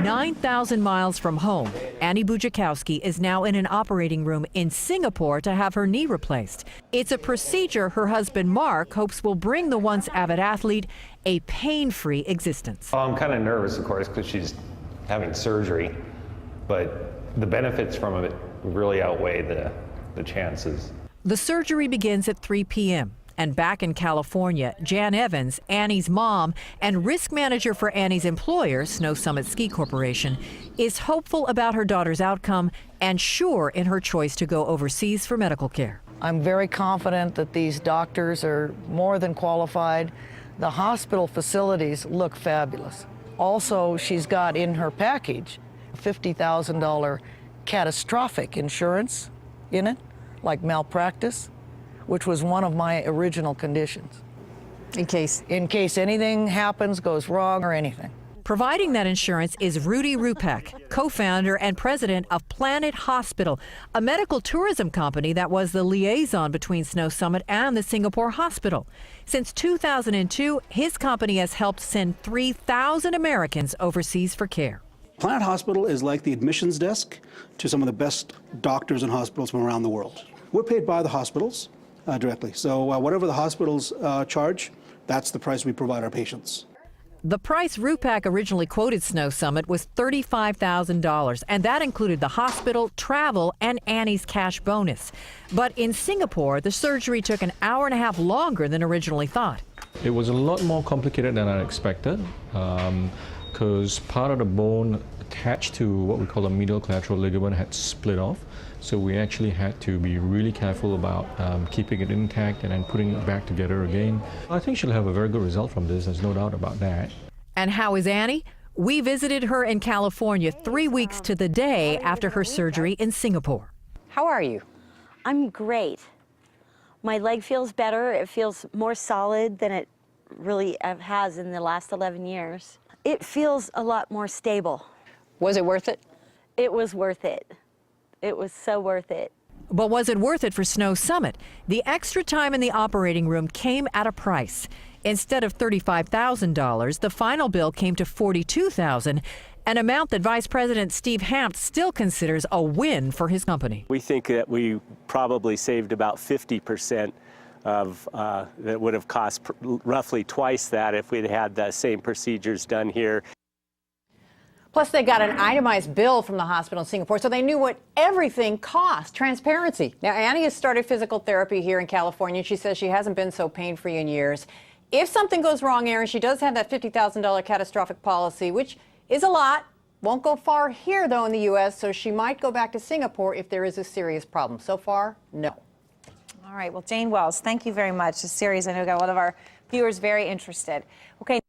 9,000 miles from home, Annie Bujakowski is now in an operating room in Singapore to have her knee replaced. It's a procedure her husband Mark hopes will bring the once avid athlete a pain-free existence. I'm kind of nervous, of course, because she's having surgery, but the benefits from it really outweigh the chances. The surgery begins at 3 p.m. And back in California, Jan Evans, Annie's mom and risk manager for Annie's employer, Snow Summit Ski Corporation, is hopeful about her daughter's outcome and sure in her choice to go overseas for medical care. I'm very confident that these doctors are more than qualified. The hospital facilities look fabulous. Also, she's got in her package $50,000 catastrophic insurance in it, like malpractice, which was one of my original conditions. In case anything happens, goes wrong, or anything. Providing that insurance is Rudy Rupak, co-founder and president of Planet Hospital, a medical tourism company that was the liaison between Snow Summit and the Singapore hospital. Since 2002, his company has helped send 3,000 Americans overseas for care. Planet Hospital is like the admissions desk to some of the best doctors and hospitals from around the world. We're paid by the hospitals directly. So whatever the hospitals charge, that's the price we provide our patients. The price Rupak originally quoted Snow Summit was $35,000, and that included the hospital, travel, and Annie's cash bonus. But in Singapore, the surgery took an hour and a half longer than originally thought. It was a lot more complicated than I expected, because part of the bone attached to what we call a medial collateral ligament had split off. So we actually had to be really careful about keeping it intact and then putting it back together again. I think she'll have a very good result from this, there's no doubt about that. And how is Annie? We visited her in California 3 weeks to the day after her surgery in Singapore. How are you? I'm great. My leg feels better. It feels more solid than it really has in the last 11 years. It feels a lot more stable. Was it worth it? It was worth it. It was so worth it. But was it worth it for Snow Summit? The extra time in the operating room came at a price. Instead of $35,000, the final bill came to $42,000, an amount that Vice President Steve Hampt still considers a win for his company. We think that we probably saved about 50% of that would have cost roughly twice that if we'd had the same procedures done here. Plus, they got an itemized bill from the hospital in Singapore, so they knew what everything cost. Transparency. Now, Annie has started physical therapy here in California. She says she hasn't been so pain-free in years. If something goes wrong, Aaron, she does have that $50,000 catastrophic policy, which is a lot. Won't go far here, though, in the U.S., so she might go back to Singapore if there is a serious problem. So far, no. All right. Well, Jane Wells, thank you very much. This series, I know, got a lot of our viewers very interested. Okay.